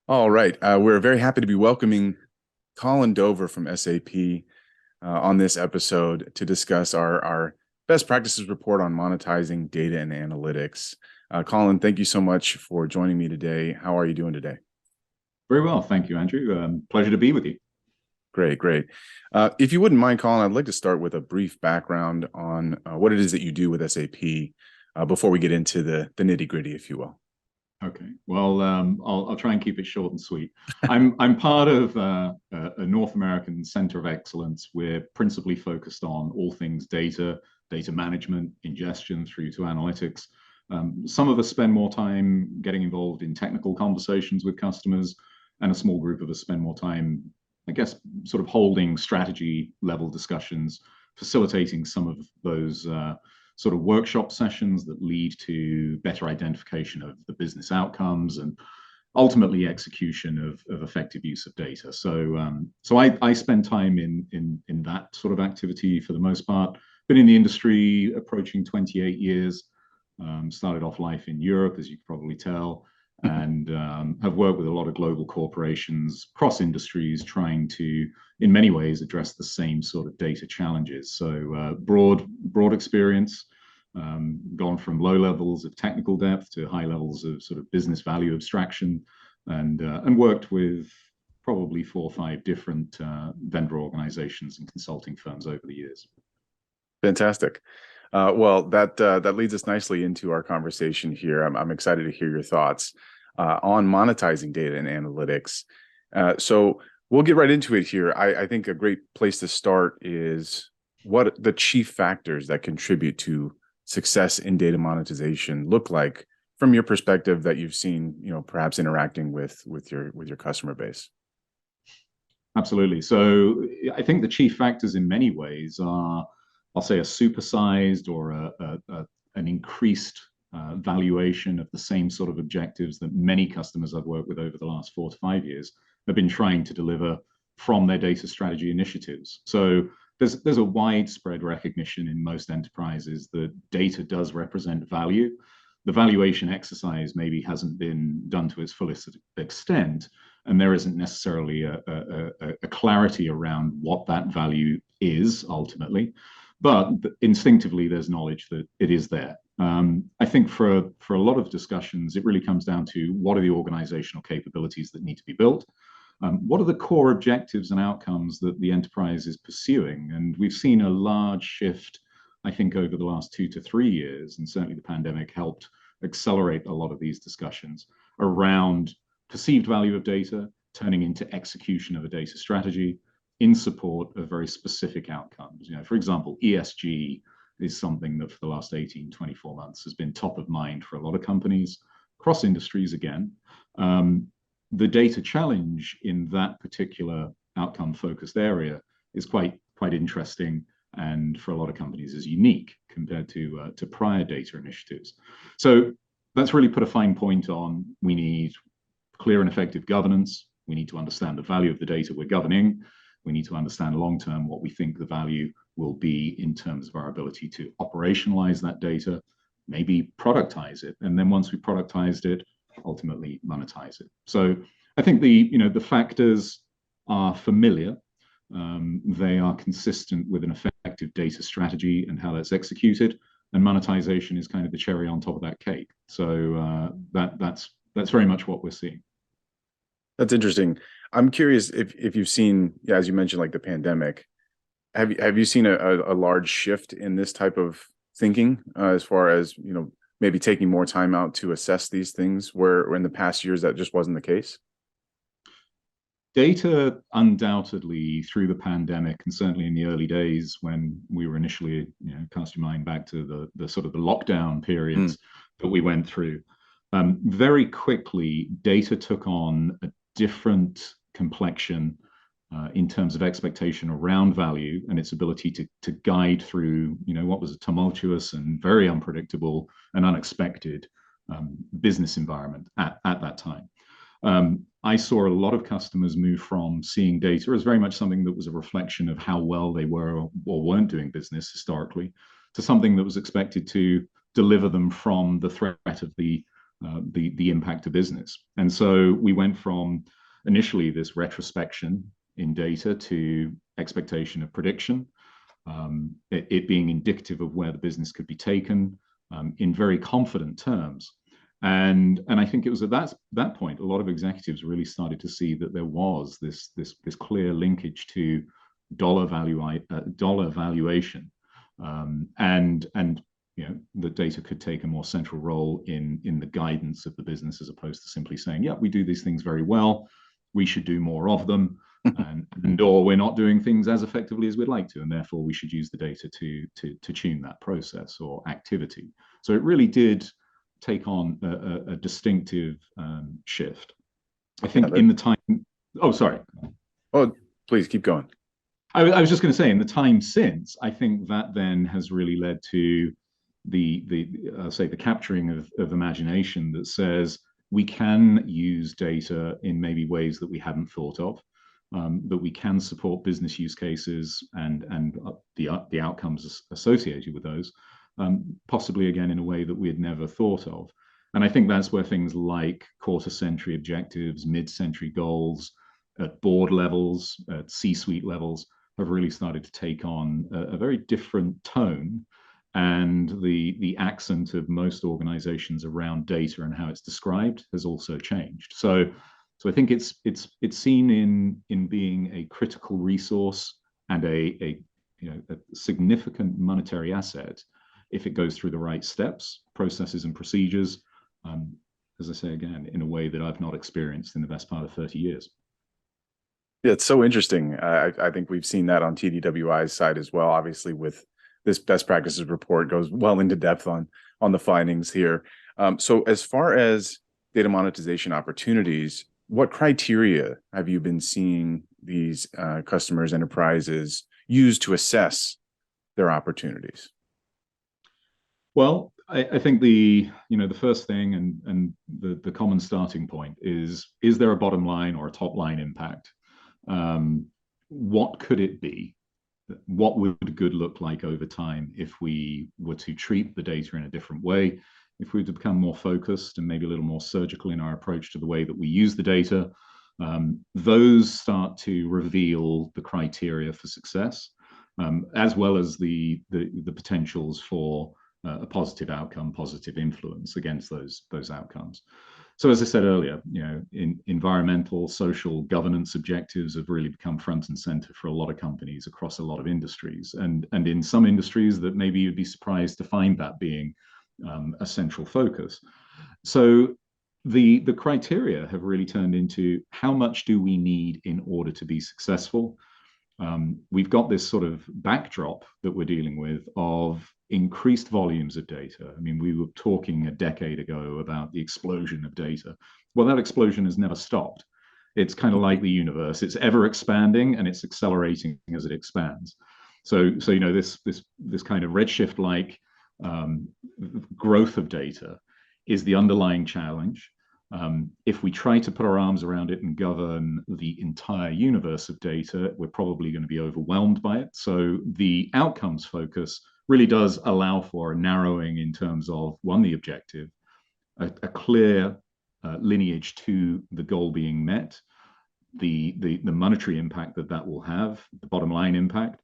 All right. We're very happy to be welcoming Colin Dover from SAP on this episode to discuss our best practices report on monetizing data and analytics. Colin, thank you so much for joining me today. How are you doing today? Very well, thank you, Andrew. Pleasure to be with you. Great, great. If you wouldn't mind, Colin, I'd like to start with a brief background on what it is that you do with SAP before we get into the nitty-gritty, if you will. Okay, well, I'll try and keep it short and sweet. I'm part of a North American Center of Excellence. We're principally focused on all things data, data management, ingestion through to analytics. Some of us spend more time getting involved in technical conversations with customers, and a small group of us spend more time, I guess, sort of holding strategy level discussions, facilitating some of those sort of workshop sessions that lead to better identification of the business outcomes and ultimately execution of effective use of data. So I spend time in that sort of activity for the most part. Been in the industry approaching 28 years. Started off life in Europe, as you can probably tell, and have worked with a lot of global corporations, cross industries, trying to, in many ways, address the same sort of data challenges. So broad experience, gone from low levels of technical depth to high levels of sort of business value abstraction, and worked with probably 4 or 5 different vendor organizations and consulting firms over the years. Fantastic. Well, that leads us nicely into our conversation here. I'm excited to hear your thoughts on monetizing data and analytics. So we'll get right into it here. I think a great place to start is what the chief factors that contribute to success in data monetization look like from your perspective that you've seen, perhaps interacting with your customer base. Absolutely. So I think the chief factors in many ways are, I'll say, a supersized or an increased valuation of the same sort of objectives that many customers I've worked with over the last 4 to 5 years have been trying to deliver from their data strategy initiatives. So there's a widespread recognition in most enterprises that data does represent value. The valuation exercise maybe hasn't been done to its fullest extent, and there isn't necessarily a clarity around what that value is ultimately. But instinctively, there's knowledge that it is there. I think for a lot of discussions, it really comes down to what are the organizational capabilities that need to be built? What are the core objectives and outcomes that the enterprise is pursuing? And we've seen a large shift, I think, over the last 2 to 3 years, and certainly the pandemic helped accelerate a lot of these discussions around perceived value of data turning into execution of a data strategy in support of very specific outcomes. For example, ESG is something that for the last 18, 24 months has been top of mind for a lot of companies, cross industries again. The data challenge in that particular outcome focused area is quite interesting, and for a lot of companies is unique compared to prior data initiatives. So that's really put a fine point on we need clear and effective governance. We need to understand the value of the data we're governing. We need to understand long term what we think the value will be in terms of our ability to operationalize that data, maybe productize it, and then once we productized it, ultimately monetize it. So I think the factors are familiar. They are consistent with an effective data strategy and how that's executed, and monetization is kind of the cherry on top of that cake. So that's very much what we're seeing. That's interesting. I'm curious if you've seen, yeah, as you mentioned, like the pandemic, have you seen a large shift in this type of thinking as far as, maybe taking more time out to assess these things where in the past years that just wasn't the case? Data undoubtedly through the pandemic, and certainly in the early days when we were initially, cast your mind back to the sort of the lockdown periods that we went through, very quickly data took on a different complexion in terms of expectation around value and its ability to guide through, what was a tumultuous and very unpredictable and unexpected business environment at that time. I saw a lot of customers move from seeing data as very much something that was a reflection of how well they were or weren't doing business historically, to something that was expected to deliver them from the threat of the the impact of business. And so we went from initially this retrospection in data to expectation of prediction, it being indicative of where the business could be taken in very confident terms. And I think it was at that point a lot of executives really started to see that there was this clear linkage to dollar valuation, and the data could take a more central role in the guidance of the business, as opposed to simply saying, yeah, we do these things very well, we should do more of them, and or we're not doing things as effectively as we'd like to, and therefore we should use the data to tune that process or activity. So it really did take on a distinctive shift. I think in the time. Oh, sorry. Oh, please keep going. I was just going to say, in the time since, I think that then has really led to the capturing of imagination that says we can use data in maybe ways that we hadn't thought of, that we can support business use cases and the outcomes associated with those, possibly again in a way that we had never thought of. And I think that's where things like quarter-century objectives, mid-century goals, at board levels, at C-suite levels, have really started to take on a very different tone, and the accent of most organizations around data and how it's described has also changed. So I think it's seen in being a critical resource and a significant monetary asset if it goes through the right steps, processes, and procedures. As I say again, in a way that I've not experienced in the best part of 30 years. Yeah, it's so interesting. I think we've seen that on TDWI's side as well. Obviously, with this best practices report goes well into depth on the findings here. So as far as data monetization opportunities, what criteria have you been seeing these customers, enterprises use to assess their opportunities? Well, I think the first thing and the common starting point is there a bottom line or a top line impact? What could it be? What would good look like over time if we were to treat the data in a different way? If we were to become more focused and maybe a little more surgical in our approach to the way that we use the data, those start to reveal the criteria for success, as well as the potentials for a positive outcome, positive influence against those outcomes. So as I said earlier, in environmental, social, governance objectives have really become front and center for a lot of companies across a lot of industries, and in some industries that maybe you'd be surprised to find that being a central focus. So the criteria have really turned into how much do we need in order to be successful. We've got this sort of backdrop that we're dealing with of increased volumes of data. I mean, we were talking a decade ago about the explosion of data. Well, that explosion has never stopped. It's kind of like the universe. It's ever expanding and it's accelerating as it expands. So this kind of redshift-like growth of data is the underlying challenge. If we try to put our arms around it and govern the entire universe of data, we're probably going to be overwhelmed by it. So the outcomes focus really does allow for a narrowing in terms of, one, the objective, a clear lineage to the goal being met, the monetary impact that will have, the bottom line impact,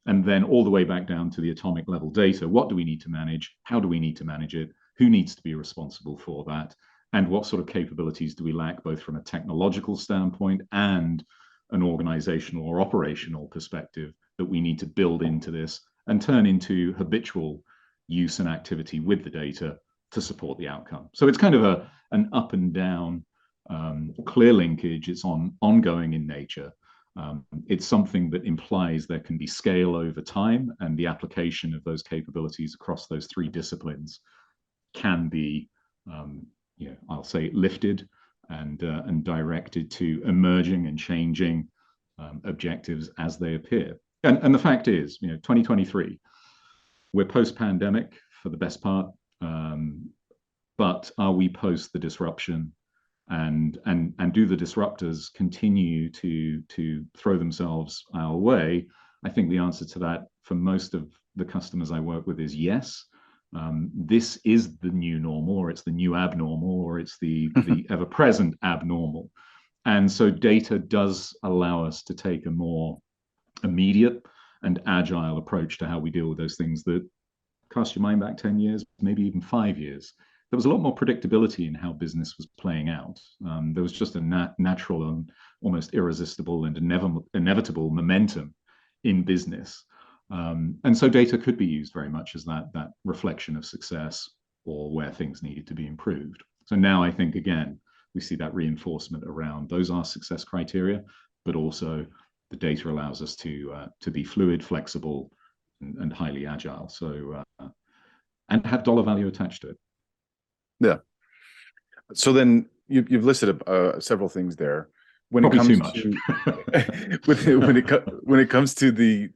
and then all the way back down to the atomic level data. What do we need to manage? How do we need to manage it? Who needs to be responsible for that? And what sort of capabilities do we lack, both from a technological standpoint and an organizational or operational perspective, that we need to build into this and turn into habitual use and activity with the data to support the outcome. So it's kind of an up and down clear linkage. It's ongoing in nature. It's something that implies there can be scale over time, and the application of those capabilities across those three disciplines can be, I'll say, lifted and directed to emerging and changing objectives as they appear. And the fact is, 2023, we're post-pandemic for the best part, but are we post the disruption? And do the disruptors continue to throw themselves our way? I think the answer to that for most of the customers I work with is yes. This is the new normal, or it's the new abnormal, or it's the ever-present abnormal. And so data does allow us to take a more immediate and agile approach to how we deal with those things that cast your mind back 10 years, maybe even 5 years. There was a lot more predictability in how business was playing out. There was just a natural and almost irresistible and inevitable momentum in business. And so data could be used very much as that reflection of success or where things needed to be improved. So now I think, again, we see that reinforcement around those are success criteria, but also the data allows us to be fluid, flexible, and highly agile. So and have dollar value attached to it. Yeah. So then you've listed several things there. When Probably it comes too much. to when it comes to the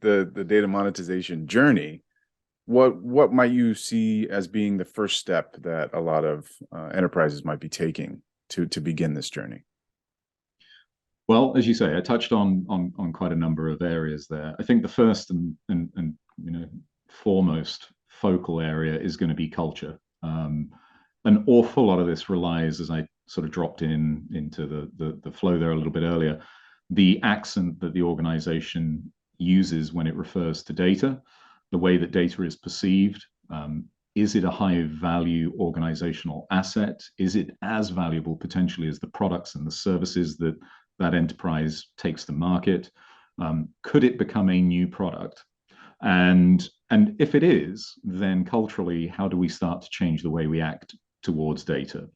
data monetization journey, what might you see as being the first step that a lot of enterprises might be taking to begin this journey? Well, as you say, I touched on quite a number of areas there. I think the first and foremost focal area is going to be culture. An awful lot of this relies, as I sort of dropped into the flow there a little bit earlier, the accent that the organization uses when it refers to data, the way that data is perceived. Is it a high value organizational asset? Is it as valuable potentially as the products and the services that enterprise takes to market? Could it become a new product? And if it is, then culturally, how do we start to change the way we act towards data?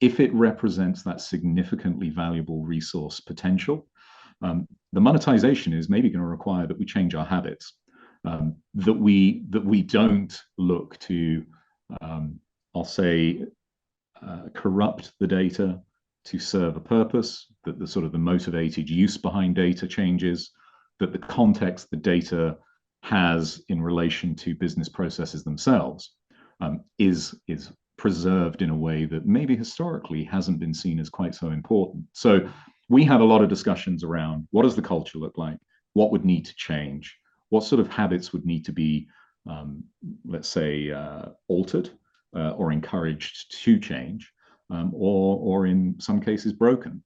If it represents that significantly valuable resource potential, the monetization is maybe going to require that we change our habits, that we don't look to, I'll say, corrupt the data to serve a purpose, that the sort of the motivated use behind data changes, that the context the data has in relation to business processes themselves is preserved in a way that maybe historically hasn't been seen as quite so important. So we have a lot of discussions around what does the culture look like? What would need to change? What sort of habits would need to be, let's say, altered or encouraged to change, or in some cases broken?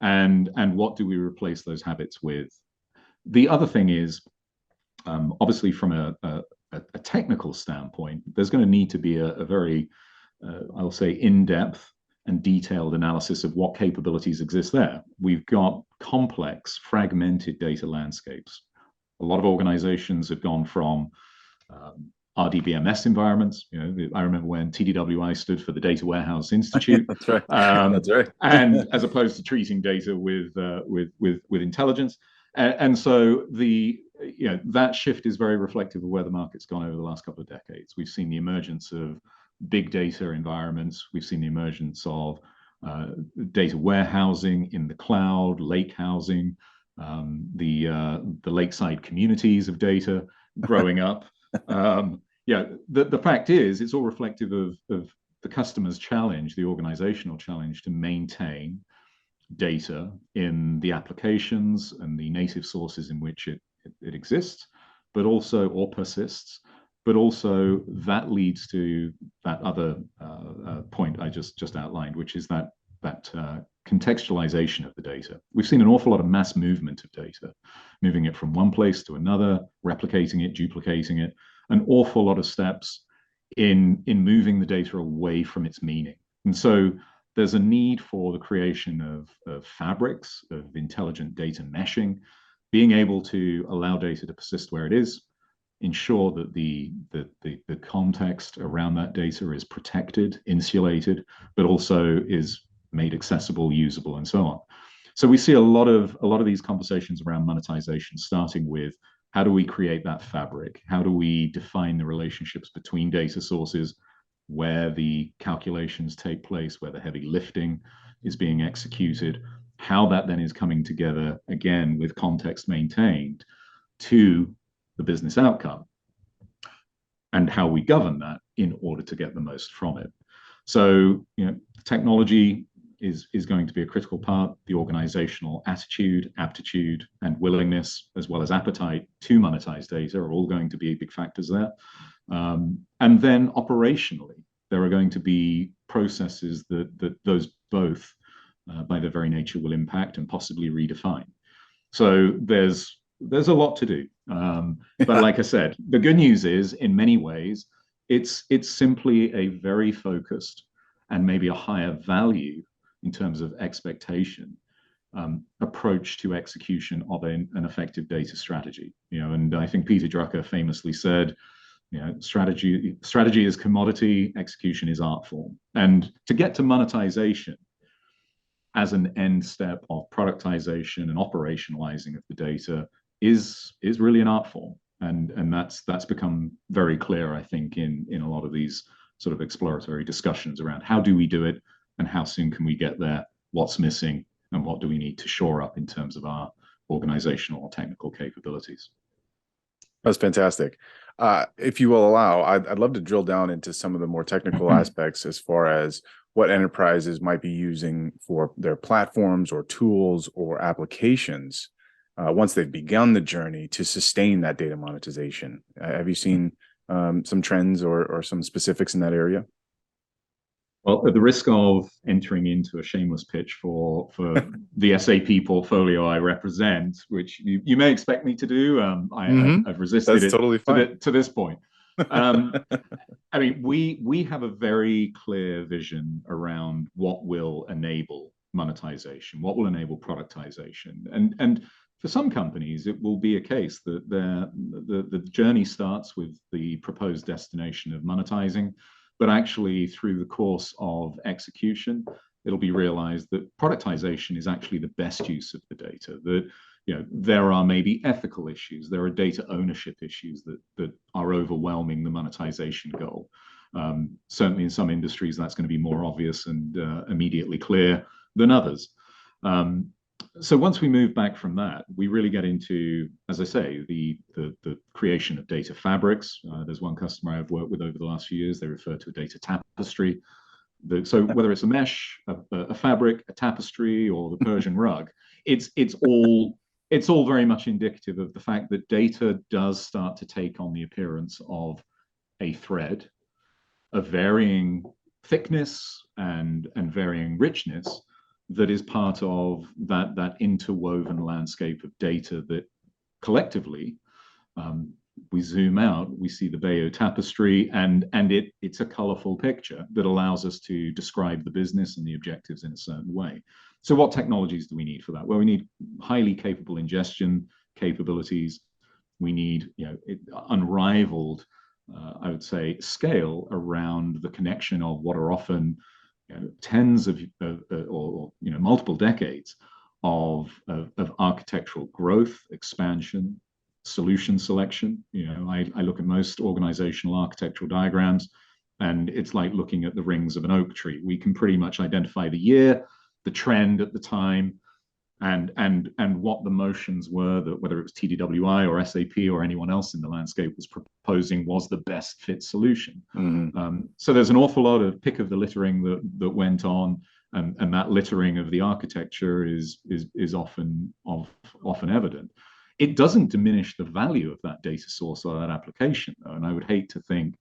And what do we replace those habits with? The other thing is, obviously, from a technical standpoint, there's going to need to be a very, I'll say, in-depth and detailed analysis of what capabilities exist there. We've got complex, fragmented data landscapes. A lot of organizations have gone from RDBMS environments. I remember when TDWI stood for the Data Warehouse Institute. That's right. That's right. And as opposed to treating data with intelligence. And so that shift is very reflective of where the market's gone over the last couple of decades. We've seen the emergence of big data environments. We've seen the emergence of data warehousing in the cloud, lake housing, the lakeside communities of data growing up. The fact is, it's all reflective of the customer's challenge, the organizational challenge to maintain data in the applications and the native sources in which it exists, but also, or persists, but also that leads to that other point I just outlined, which is that contextualization of the data. We've seen an awful lot of mass movement of data, moving it from one place to another, replicating it, duplicating it, an awful lot of steps in moving the data away from its meaning. And so there's a need for the creation of fabrics, of intelligent data meshing, being able to allow data to persist where it is, ensure that the context around that data is protected, insulated, but also is made accessible, usable, and so on. So we see a lot of these conversations around monetization, starting with how do we create that fabric? How do we define the relationships between data sources, where the calculations take place, where the heavy lifting is being executed, how that then is coming together, again, with context maintained to the business outcome, and how we govern that in order to get the most from it. So, technology is going to be a critical part. The organizational attitude, aptitude, and willingness, as well as appetite to monetize data, are all going to be big factors there. And then operationally, there are going to be processes that those both, by their very nature, will impact and possibly redefine. So there's a lot to do. But like I said, the good news is, in many ways, it's simply a very focused and maybe a higher value in terms of expectation approach to execution of an effective data strategy. And I think Peter Drucker famously said, strategy is commodity, execution is art form. And to get to monetization as an end step of productization and operationalizing of the data is really an art form. And that's become very clear, I think, in a lot of these sort of exploratory discussions around how do we do it and how soon can we get there, what's missing, and what do we need to shore up in terms of our organizational or technical capabilities. That's fantastic. If you will allow, I'd love to drill down into some of the more technical aspects as far as what enterprises might be using for their platforms or tools or applications once they've begun the journey to sustain that data monetization. Have you seen some trends or some specifics in that area? Well, at the risk of entering into a shameless pitch for the SAP portfolio I represent, which you may expect me to do, I've resisted That's totally fine. to this point. I mean, we have a very clear vision around what will enable monetization, what will enable productization, and for some companies, it will be a case that the journey starts with the proposed destination of monetizing. But actually, through the course of execution, it'll be realized that productization is actually the best use of the data. That there are maybe ethical issues, there are data ownership issues that are overwhelming the monetization goal. Certainly, in some industries, that's going to be more obvious and immediately clear than others. So once we move back from that, we really get into, as I say, the creation of data fabrics. There's one customer I've worked with over the last few years. They refer to a data tapestry. So whether it's a mesh, a fabric, a tapestry, or the Persian rug, it's all very much indicative of the fact that data does start to take on the appearance of a thread of varying thickness and varying richness that is part of that interwoven landscape of data that collectively, we zoom out, we see the Bayeux tapestry, and it's a colorful picture that allows us to describe the business and the objectives in a certain way. So what technologies do we need for that? Well, we need highly capable ingestion capabilities. We need unrivaled, I would say, scale around the connection of what are often tens of or multiple decades of architectural growth, expansion, solution selection. I look at most organizational architectural diagrams, and it's like looking at the rings of an oak tree. We can pretty much identify the year, the trend at the time, and what the motions were, that whether it was TDWI or SAP or anyone else in the landscape was proposing was the best fit solution. So there's an awful lot of pick of the littering that went on, and that littering of the architecture is often evident. It doesn't diminish the value of that data source or that application, though, and I would hate to think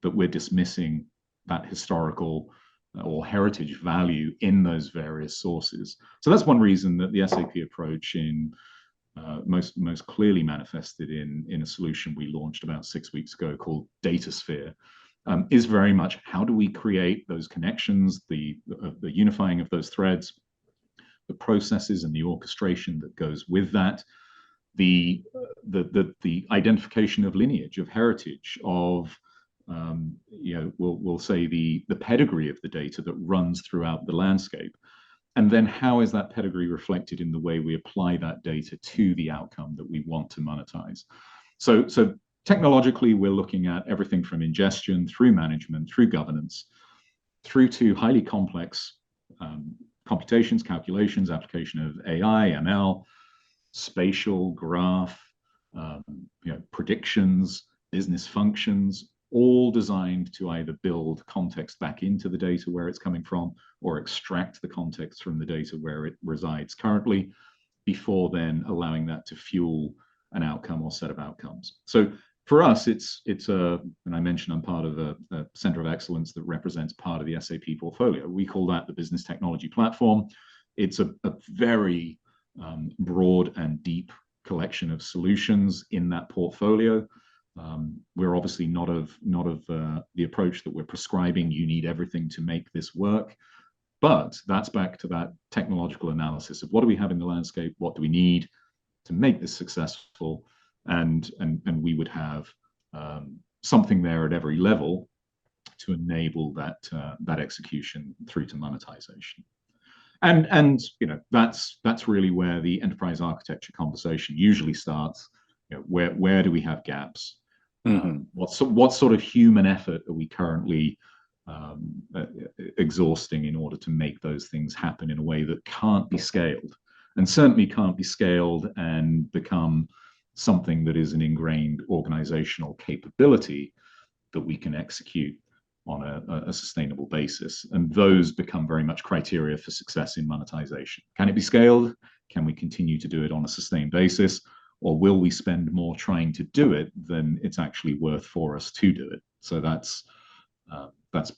that we're dismissing that historical or heritage value in those various sources. So that's one reason that the SAP approach in most clearly manifested in a solution we launched about 6 weeks ago called DataSphere, is very much how do we create those connections, the unifying of those threads, the processes and the orchestration that goes with that, the identification of lineage, of heritage, of we'll say the pedigree of the data that runs throughout the landscape. And then how is that pedigree reflected in the way we apply that data to the outcome that we want to monetize? So technologically, we're looking at everything from ingestion through management, through governance, through to highly complex computations, calculations, application of AI, ML, spatial, graph, predictions, business functions, all designed to either build context back into the data where it's coming from or extract the context from the data where it resides currently, before then allowing that to fuel an outcome or set of outcomes. So for us, it's and I mentioned I'm part of a center of excellence that represents part of the SAP portfolio. We call that the Business Technology Platform. It's a very broad and deep collection of solutions in that portfolio. We're obviously not of the approach that we're prescribing. You need everything to make this work. But that's back to that technological analysis of what do we have in the landscape, what do we need to make this successful, and we would have something there at every level to enable that execution through to monetization. And you know, that's really where the enterprise architecture conversation usually starts. You know, where do we have gaps? Mm-hmm. What sort of human effort are we currently exhausting in order to make those things happen in a way that can't be scaled, and certainly can't be scaled and become something that is an ingrained organizational capability that we can execute on a sustainable basis. And those become very much criteria for success in monetization. Can it be scaled? Can we continue to do it on a sustained basis? Or will we spend more trying to do it than it's actually worth for us to do it? So that's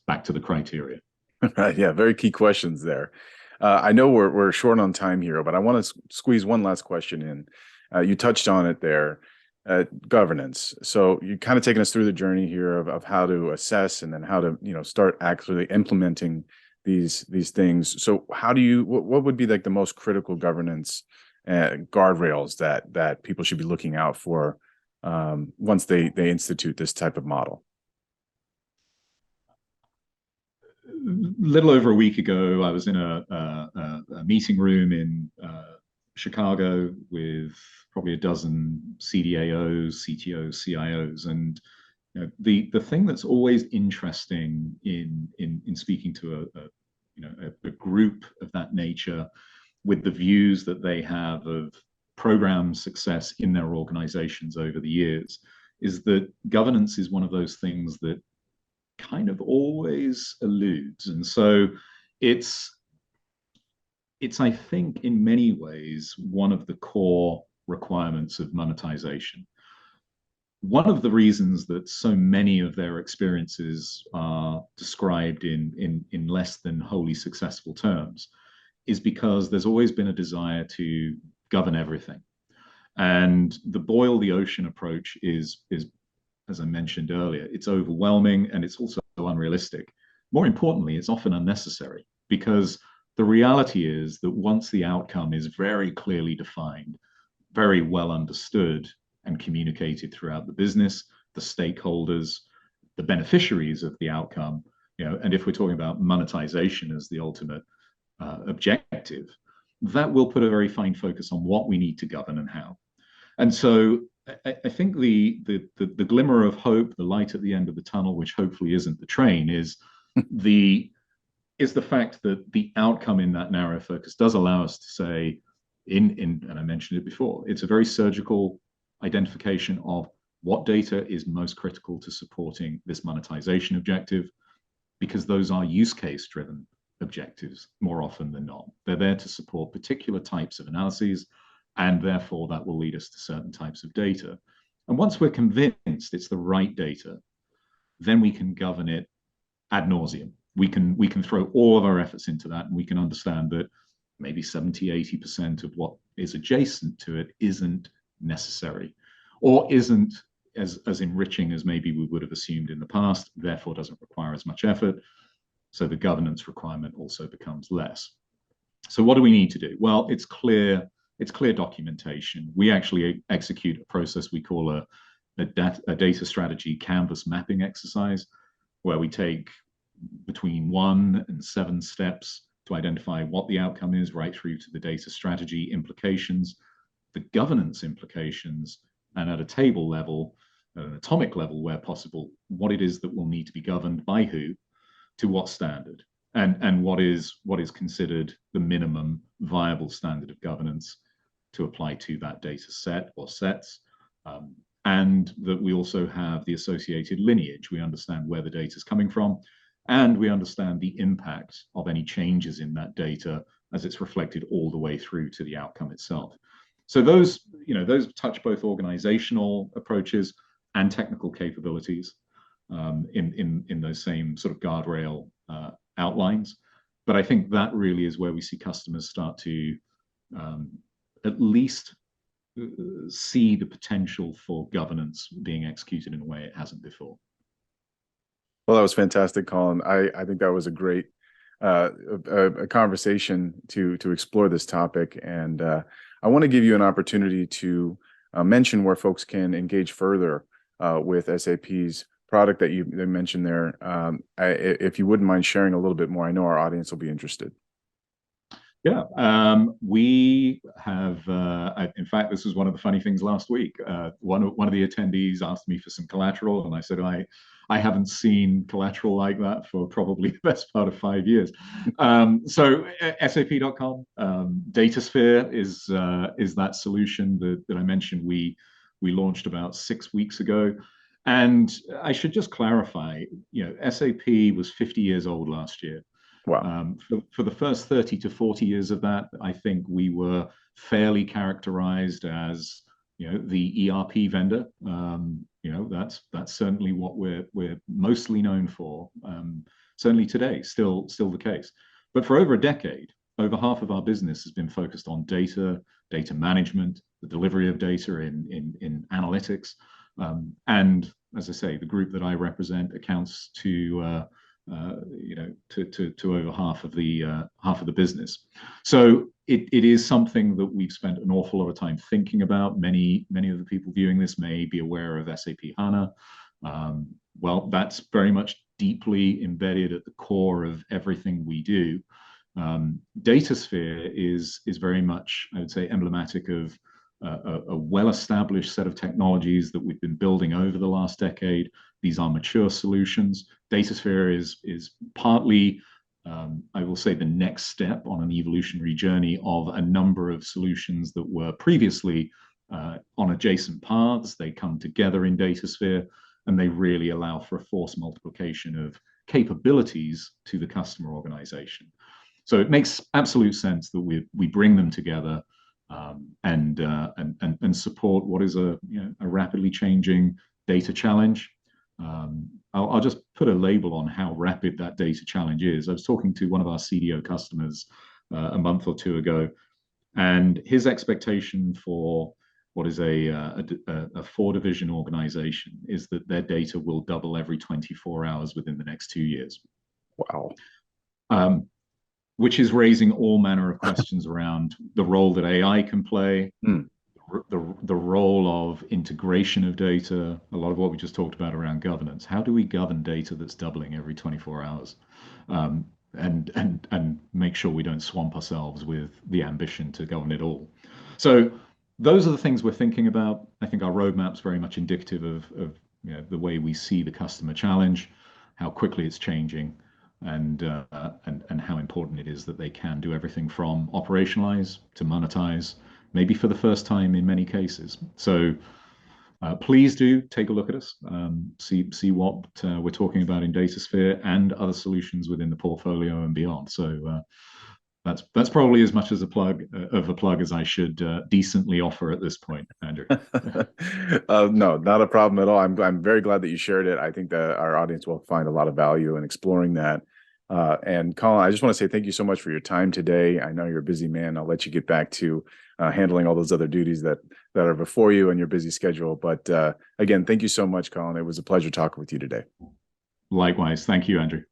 back to the criteria. Yeah, very key questions there. I know we're short on time here, but I want to squeeze one last question in. You touched on it there, governance. So you kind of taken us through the journey here of how to assess and then how to start actually implementing these things. So how do you what would be like the most critical governance guardrails that people should be looking out for once they institute this type of model? Little over a week ago, I was in a meeting room in Chicago with probably a dozen CDAOs, CTOs, CIOs, and the thing that's always interesting in speaking to a group of that nature, with the views that they have of program success in their organizations over the years, is that governance is one of those things that kind of always eludes. And so it's I think in many ways one of the core requirements of monetization. One of the reasons that so many of their experiences are described in less than wholly successful terms is because there's always been a desire to govern everything. And the boil the ocean approach is, as I mentioned earlier, it's overwhelming and it's also unrealistic. More importantly, it's often unnecessary, because the reality is that once the outcome is very clearly defined, very well understood and communicated throughout the business, the stakeholders, the beneficiaries of the outcome, and if we're talking about monetization as the ultimate objective, that will put a very fine focus on what we need to govern and how. And so I think the glimmer of hope, the light at the end of the tunnel, which hopefully isn't the train, is the fact that the outcome in that narrow focus does allow us to say, and I mentioned it before, it's a very surgical identification of what data is most critical to supporting this monetization objective, because those are use case driven objectives more often than not. They're there to support particular types of analyses, and therefore that will lead us to certain types of data. And once we're convinced it's the right data, then we can govern it ad nauseum. We can throw all of our efforts into that, and we can understand that maybe 70–80% of what is adjacent to it isn't necessary, or isn't as enriching as maybe we would have assumed in the past, therefore doesn't require as much effort. So the governance requirement also becomes less. So what do we need to do? Well, it's clear documentation. We actually execute a process we call a data strategy canvas mapping exercise, where we take between 1 and 7 steps to identify what the outcome is, right through to the data strategy implications, the governance implications, and at a table level, at an atomic level where possible, what it is that will need to be governed by who, to what standard, and what is considered the minimum viable standard of governance to apply to that data set or sets. and that we also have the associated lineage. We understand where the data is coming from, and we understand the impact of any changes in that data as it's reflected all the way through to the outcome itself. So those touch both organizational approaches and technical capabilities in those same sort of guardrail outlines. But I think that really is where we see customers start to at least see the potential for governance being executed in a way it hasn't before. Well, that was fantastic, Colin. I think that was a great a conversation to explore this topic, and I want to give you an opportunity to mention where folks can engage further with SAP's product that you mentioned there. If you wouldn't mind sharing a little bit more, I know our audience will be interested. Yeah, we have. In fact, this was one of the funny things last week. One of the attendees asked me for some collateral, and I said I haven't seen collateral like that for probably the best part of 5 years. So SAP.com, DataSphere is that solution that I mentioned. We launched about 6 weeks ago. And I should just clarify, SAP was 50 years old last year. Wow. For the first 30 to 40 years of that, I think we were fairly characterized as, the ERP vendor. That's certainly what we're mostly known for. Certainly today, still the case. But for over a decade, over half of our business has been focused on data management, the delivery of data in analytics. And as I say, the group that I represent accounts to over half of the business. So it is something that we've spent an awful lot of time thinking about. Many of the people viewing this may be aware of SAP HANA. Well, that's very much deeply embedded at the core of everything we do. DataSphere is very much, I would say, emblematic of a well-established set of technologies that we've been building over the last decade. These are mature solutions. DataSphere is partly, I will say, the next step on an evolutionary journey of a number of solutions that were previously on adjacent paths. They come together in DataSphere, and they really allow for a force multiplication of capabilities to the customer organization. So it makes absolute sense that we bring them together and support what is a rapidly changing data challenge. I'll just put a label on how rapid that data challenge is. I was talking to one of our CDO customers a month or two ago, and his expectation for what is a 4-division organization is that their data will double every 24 hours within the next 2 years. Wow. Which is raising all manner of questions around the role that AI can play, the role of integration of data, a lot of what we just talked about around governance. How do we govern data that's doubling every 24 hours? And make sure we don't swamp ourselves with the ambition to govern it all. So those are the things we're thinking about. I think our roadmap's very much indicative of the way we see the customer challenge, how quickly it's changing, and how important it is that they can do everything from operationalize to monetize, maybe for the first time in many cases. So please do take a look at us, see what we're talking about in DataSphere and other solutions within the portfolio and beyond. So that's probably as much as a plug as I should decently offer at this point, Andrew. No, not a problem at all. I'm very glad that you shared it. I think that our audience will find a lot of value in exploring that. And Colin, I just want to say thank you so much for your time today. I know you're a busy man. I'll let you get back to handling all those other duties that are before you and your busy schedule. But again, thank you so much, Colin. It was a pleasure talking with you today. Likewise. Thank you, Andrew.